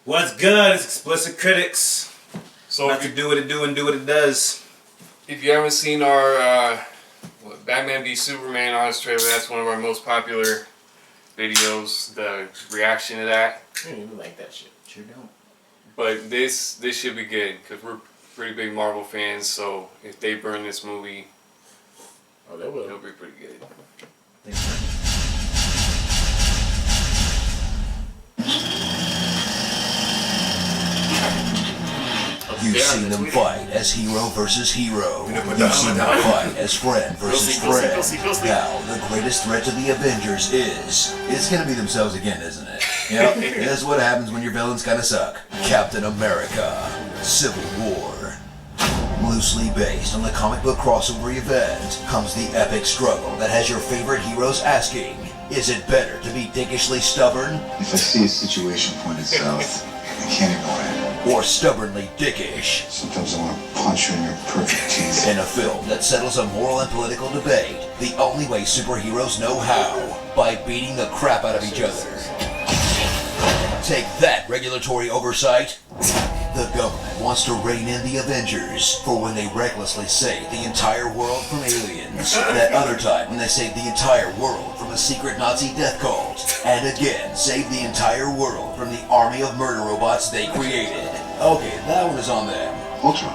What's good? It's Explicit Critics. So Not to do what it do and do what it does. if you haven't seen our Batman v Superman honest trailer, that's one of our most popular videos. The reaction to that. I don't even like that shit. Sure don't. But this should be good because we're pretty big Marvel fans. So if they burn this movie, Oh, they will. it'll be pretty good. You've seen them fight as hero versus hero. You've seen them fight as friend versus friend. Now, the greatest threat to the Avengers is... It's gonna be themselves again, isn't it? Yep, that's what happens when your villains kinda suck. Captain America, Civil War. Loosely based on the comic book crossover event comes the epic struggle that has your favorite heroes asking, is it better to be dickishly stubborn? If I see a situation pointed south, I can't ignore it. Or stubbornly dickish? Sometimes I want to punch you in your perfect teeth. In a film that settles a moral and political debate, the only way superheroes know how, by beating the crap out of each other. Take that, regulatory oversight! The government wants to rein in the Avengers for when they recklessly save the entire world from aliens. That other time when they saved the entire world from a secret Nazi death cult. And again, save the entire world from the army of murder robots they created. Okay, that one is on them. Ultron.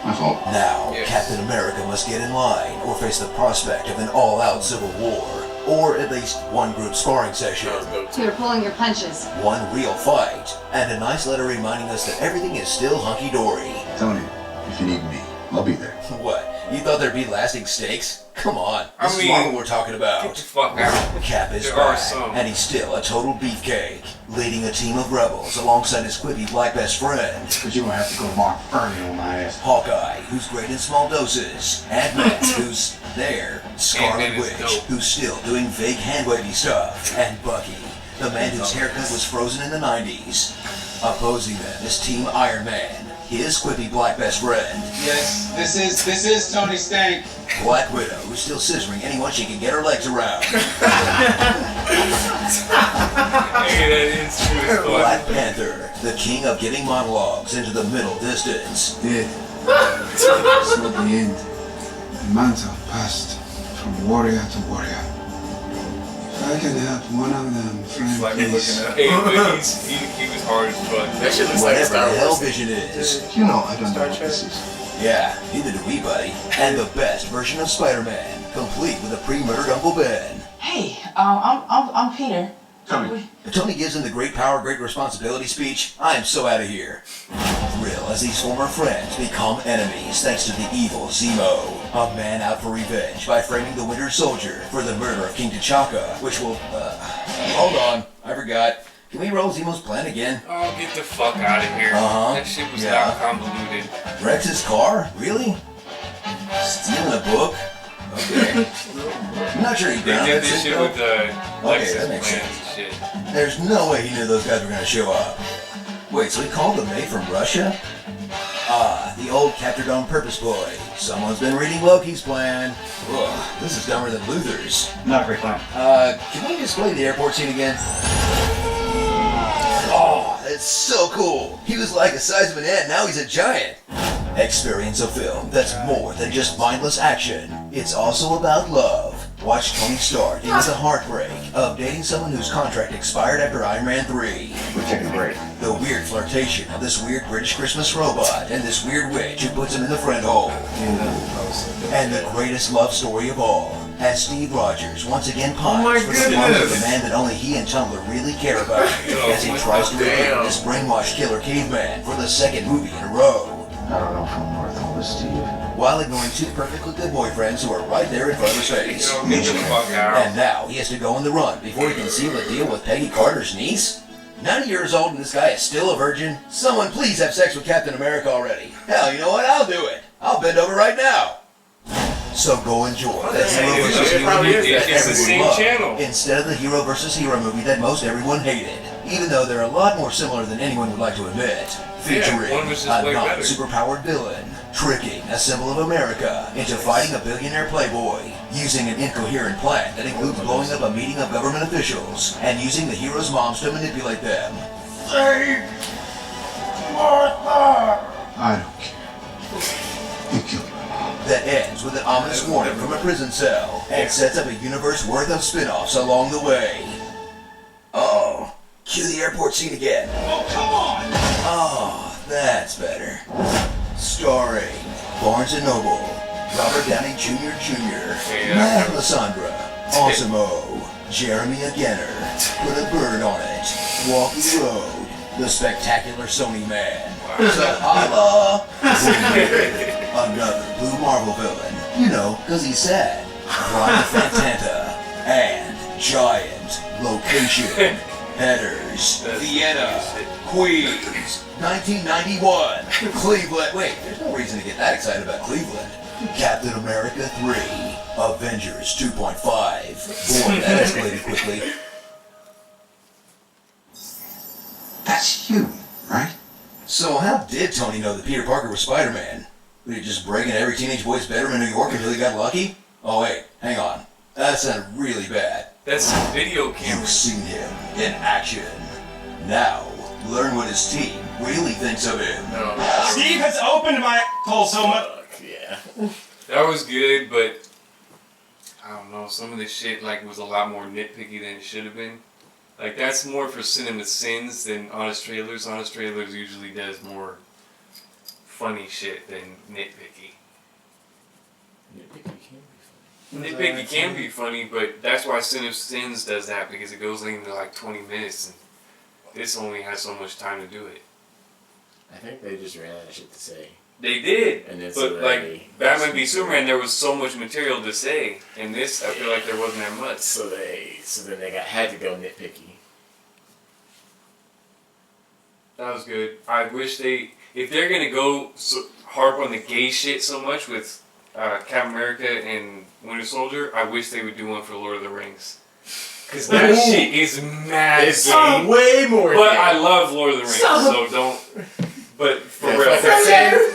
My fault. Now, Yes. Captain America must get in line or face the prospect of an all-out civil war. Or at least one group sparring session. So you're pulling your punches. One real fight. And a nice letter reminding us that everything is still hunky-dory. Tony, if you need me, I'll be there. What? You thought there'd be lasting stakes? Come on, I this is mean, Marvel we're talking Get the about. fuck out. Cap is There are back, some. and he's still a total beefcake, leading a team of rebels alongside his quippy black best friend, But you gonna have to go Mark Ernie on my ass. Hawkeye, who's great in small doses, Ant-Man, who's there, Scarlet Ant-Man is Witch, dope. who's still doing fake hand-wavy stuff, and Bucky, the man whose haircut was frozen in the 90s. Opposing them is Team Iron Man, his quippy black best friend, Yes, this is Tony Stank. Black Widow, who's still scissoring anyone she can get her legs around. Hey, that is true as Black fuck. Panther, the king of getting monologues into the middle distance. Death. It's not the end. The mantle passed from warrior to warrior. If I can help one of them, friend, Like me please. looking up. Hey, but he was hard as fuck. That shit looks like Whatever Star the hell Wars. Vision is. You know I don't know Star what Trek. this is. Yeah, neither do we, buddy. And the best version of Spider-Man, complete with a pre-murdered Uncle Ben. Hey, I'm Peter. Tony. Tony gives him the great power, great responsibility speech. I am so out of here. Thrill as these former friends become enemies thanks to the evil Zemo, a man out for revenge by framing the Winter Soldier for the murder of King T'Chaka, which will, hold on, I forgot. Can we roll Zemo's plan again? Oh, get the fuck out of here. Uh-huh. That shit was Yeah. not convoluted. Rex's car? Really? Stealing a book? Okay. I'm not sure he They grounded did this shit though. with the that Lexus makes plans sense. and shit. There's no way he knew those guys were gonna show up. Wait, so he called the maid from Russia? Ah, the old captured on purpose boy. Someone's been reading Loki's plan. Ugh, this is dumber than Luther's. Not a great plan. Can we display the airport scene again? Oh, that's so cool. He was like the size of an ant, now he's a giant. Experience a film that's more than just mindless action. It's also about love. Watch Tony Stark deal with the heartbreak of dating someone whose contract expired after Iron Man 3. We're taking a break. The weird flirtation of this weird British Christmas robot and this weird witch who puts him in the friend hole. And the greatest love story of all, as Steve Rogers once again pines for the love of the man that only he and Tumblr really care about, as he tries to redeem this brainwashed killer caveman for the second movie in a row. I don't know if I'm worth all this, Steve. While ignoring two perfectly good boyfriends who are right there in front of his You face. know, get the fuck out. And now he has to go on the run before he can seal a deal with Peggy Carter's niece? 90 years old and this guy is still a virgin? Someone please have sex with Captain America already. Hell, you know what? I'll do it. I'll bend over right now. So go enjoy that hero versus hero movie that It's the everyone same loved, channel. instead of the hero versus hero movie that most everyone hated. even though they're a lot more similar than anyone would like to admit. Featuring one was a just way better. non-superpowered villain, tricking a symbol of America into fighting a billionaire playboy, using an incoherent plan that includes blowing up a meeting of government officials, and using the hero's moms to manipulate them. Save Martha! I don't care. You killed my mom. That ends with an ominous warning from a prison cell, and sets up a universe worth of spin-offs along the way. Uh-oh. Cue the airport scene again. Oh, come on! Oh, that's better. Starring Barnes & Noble, Robert Downey Jr. Matt Lysandra, Osimo, Jeremy Aggener, Put a Bird on It, Walkie Road, The Spectacular Sony Man, Zahala, another Blue Marvel villain, you know, 'cause he's sad, Brian Fantanta, and Giant Location Headers, Vienna, Queens, 1991, Cleveland. Wait, there's no reason to get that excited about Cleveland. Captain America 3, Avengers 2.5. Boy, that escalated quickly. That's you, right? So how did Tony know that Peter Parker was Spider-Man? Were you just breaking every teenage boy's bedroom in New York until he got lucky? Oh wait, hang on. That sounded really bad. That's video You've camera. seen him in action. Now, learn what his team really thinks of him. Steve has opened my hole so much. Yeah. That was good, but I don't know. Some of the shit was a lot more nitpicky than it should have been. Like that's more for cinema sins than Honest Trailers. Honest Trailers usually does more funny shit than nitpicky. Nitpicky can be funny, but that's why Cinema Sins does that because it goes into like 20 minutes and this only has so much time to do it. I think they just ran out of shit to say. They did, And it's but already- like Batman v Superman, there was so much material to say. In this, I feel like there wasn't that much. So then they had to go nitpicky. That was good. I wish if they're gonna go harp on the gay shit so much with Captain America and Winter Soldier, I wish they would do one for Lord of the Rings. Cause that shit is mad It's gay. way more. But gay. I love Lord of the Rings, so don't. But for real,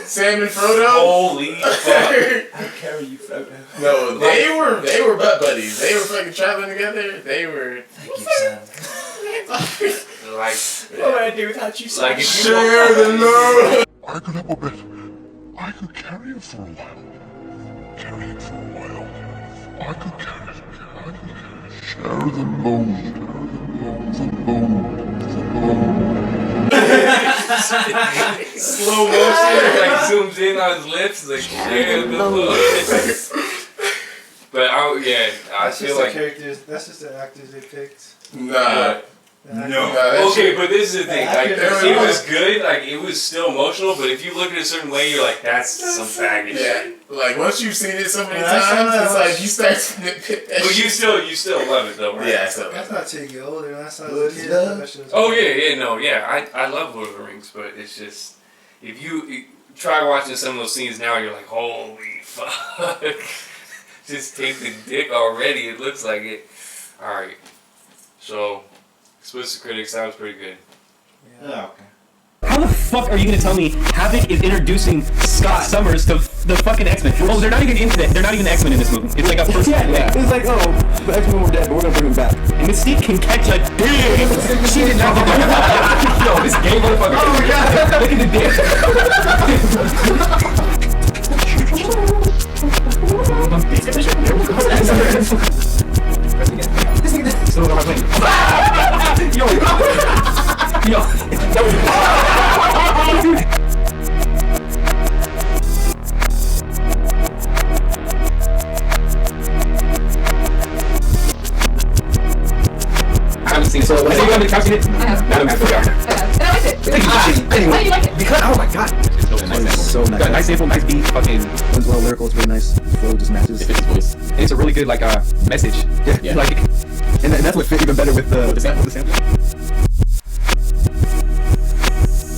Sam and Frodo. holy fuck! I carry you, Frodo. No, they were butt buddies. They were fucking traveling together. They were. Thank you, son. Like, What would I do without you? like if you Share the load. I could help a bit. I could carry it for a while. Carry it for a while. I could carry it. Share the load. The load. slow motion, like zooms in on his lips, like yeah, but I feel like That's just the actors they picked. Nah. No. okay, but this is the thing, like I it was good, like it was still emotional, but if you look at it a certain way, you're like, that's some faggot shit. Yeah. Like once you've seen it so many Yeah, I saw times, that. it's like you start to nitpick that But shit. you still love it though, right? Yeah, so That's not taking you older. That's not Good as a kid. stuff. That shit was Oh yeah, I love Lord of the Rings, but it's just if you try watching some of those scenes now, you're like, holy fuck, just take the dick already. It looks like it. All right, so explicit critics, that was pretty good. Oh, okay. How the fuck are you gonna tell me Havoc is introducing Scott Summers to the fucking X-Men? Oh, they're not even into that. They're not even X-Men in this movie. It's like a first. Yeah. It's like, oh, the X-Men were dead, but we're gonna bring them back. And Mystique can catch a dick. She did not get that. Yo, this gay motherfucker. Oh my god, look at the dick. So what am I playing? Yo. I haven't seen it. So, have you gone to the couch yet? I have. And I liked it. Thank you. Why do you like it? Because, oh my god. It's so nice. Got a nice sample, nice beat, fucking. It's well lyrical. It's really nice. The flow just matches. It fits his voice. And it's a really good, like, message. Yeah. Like, and that's what fit even better with the sample.